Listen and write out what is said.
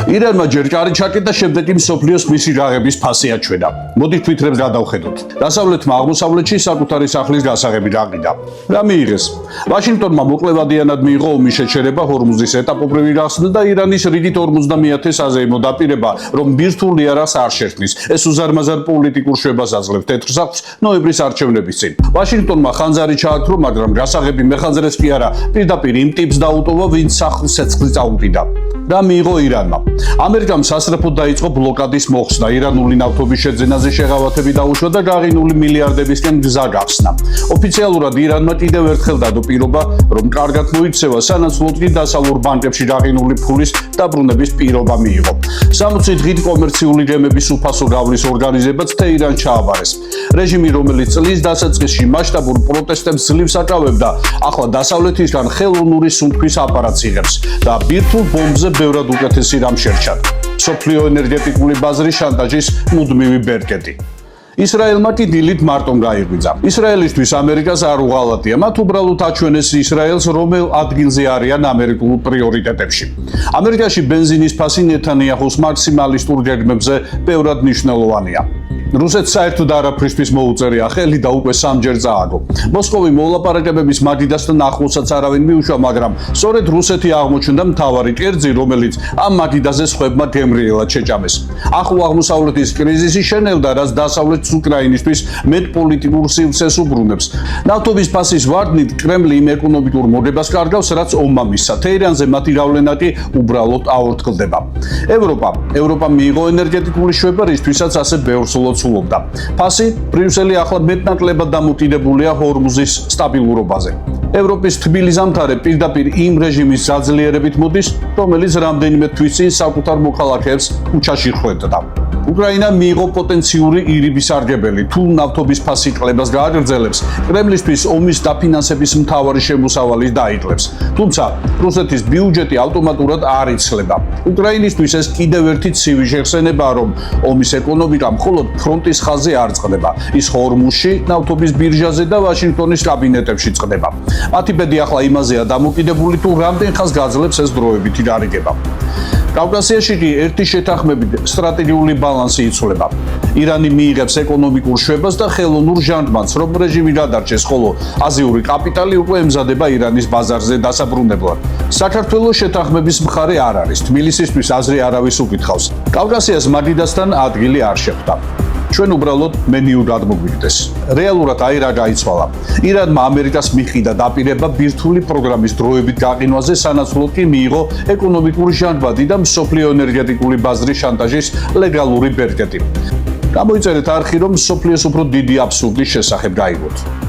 ირანმა ჯერ კარი ჩაკეტა, შემდეგ კი მსოფლიოს მისი რაღების ფასი აჩვენა. მოდით თვითრებს გადავხედოთ. დასავლეთმა აღმოსავლეთში საკუთარი სახლის გასაღები გაყიდა. რა მიიღეს? ვაშინგტონმა მოკლევადიანად მიიღო ომის შეჩერება, ჰორმუზის ეტაპობრივი გახსნა და ირანის რიგით 50-ე საზეიმო დაპირება, რომ ბირთვული არას არ შერქმის. ეს უზარმაზარ პოლიტიკურ შვებას აძლევს თეთრ სახლს ნოემბრის არჩევნების წინ. ვაშინგტონმა ხანძარი ჩააქრო, მაგრამ გასაღები მეხანძრეს კი არა, პირდაპირ იმ ტიპს დაუტოვა, ვინც სახლს ცეცხლი წაუყიდა. რა მიიღო ირანმა? ამერიკამ სასწრაფოდ დაიწყო ბლოკადის მოხსნა, ირანული ნავთობის შეძენაზე შეღავათები დაუშვა და გაყინული მილიარდებისკენ გზა გახსნა. ოფიციალურად ირანმა კიდევ ერთხელ დადო პირობა, რომ კარგად მოიქცევა, სანაცვლოდ კი დასავლურ ბანკებში გაყინული ფულის დაბრუნების პირობა მიიღო. 60 დღით კომერციული გემების უფასო გავლის ორგანიზებაც თეირანს ჩააბარეს. რეჟიმი, რომელიც წლის დასაწყისში მასშტაბურ პროტესტებს ძლივს აკავებდა, ახლა დასავლეთისგან ხელოვნური სუნთქვის აპარატს იღებს და ბირთვულ ბომბზე ბევრად უკეთესი რამ შერჩათ. მსოფლიო ენერგეტიკული ბაზრის შანტაჟის მუდმივი ბერკეტი. ისრაელმა კი დილით მარტომ გაიღვიძა. ისრაელისთვის ამერიკას არ უღალატია, მათ უბრალოდ აჩვენეს ისრაელს რომელ ადგილზე არიან ამერიკულ პრიორიტეტებში. ამერიკაში ბენზინის ფასი ნეთანიაჰუს მაქსიმალისტურ გეგმებზე ბევრად მნიშვნელოვანია. რუსეთს საერთოდ არაფრისთვის მოუწერია ხელი და უკვე სამჯერ წააგო. მოსკოვი მოლაპარაკებების მაგიდასთან ახლოსაც არავინ მიუშვა, მაგრამ სწორედ რუსეთი აღმოჩნდა მთავარი კერძი, რომელიც ამ მაგიდაზე სხვებმა გემრიელად შეჭამეს. ახლო აღმოსავლეთის კრიზისი შენელდა, რაც დასავლეთს უკრაინისთვის მეტ პოლიტიკურ სივრცეს უბრუნებს. ნავთობის ფასის ვარდნით კრემლი იმ ეკონომიკურ მოგებას კარგავს, რაც ომმა მისცა. თეირანზე მათი გავლენა კი უბრალოდ აორთქლდება. ევროპა მიიღო ენერგეტიკული შვება, რისთვისაც ასე ბევრს ლოცულობდა. ფასი ბრიუსელი ახლა მეტნაკლებად დამოკიდებულია ჰორმუზის სტაბილურობაზე. ევროპის თბილი ზამთარი პირდაპირ იმ რეჟიმის გაძლიერებით მოდის, რომელიც რამდენიმე თვის წინ საკუთარ მოქალაქეებს ქუჩაში ხვედდა. უკრაინა მიიღო პოტენციური ირიბის სარგებელი, თუ ნავთობის ფასი კლებას გააგრძელებს, კრემლისთვის ომის დაფინანსების მთავარი შემოსავალი დაიკლებს. თუმცა რუსეთის ბიუჯეტი ავტომატურად არ იცლება. უკრაინისთვის ეს კიდევ ერთი ცივი შეხსენებაა, რომ ომის ეკონომიკა მხოლოდ ფრონტის ხაზზე არ წყდება, ის ჰორმუზში, ნავთობის ბირჟაზე და ვაშინგტონის კაბინეტებში წყდება. მათი ბედი ახლა იმაზეა დამოკიდებული, თუ რამდენ ხანს გაძლებს ეს დროებითი გარიგება. კავკასიაში კი ერთი შეთანხმებით სტრატეგიული ბალანსი იცვლება. ირანი მიიღებს ეკონომიკურ შვებას და ხელოვნურ ჟანგბადს, რომ რეჟიმი გადარჩეს, ხოლო აზიური კაპიტალი უკვე ემზადება ირანის ბაზარზე დასაბრუნებლად. საქართველოს შეთანხმების მხარე არ არის, თბილისისთვის აზრი არავის უკითხავს. კავკასიას მაგიდასთან ადგილი არ შეხვდა. ჩვენ უბრალოდ მენიურად მოგვიგდეს. რეალურად აი რა გაიცვალა. ირანმა ამერიკას მიყიდა დაპირება ბირთვული პროგრამის დროებით გაყინვაზე, სანაცვლოდ კი მიიღო ეკონომიკური ჟანგბადი და მსოფლიო ენერგეტიკული ბაზრის შანტაჟის ლეგალური ბერკეტი. გამოიწერეთ არხი, რომ მსოფლიოს უფრო დიდი აბსურდის შესახებ გაიგოთ.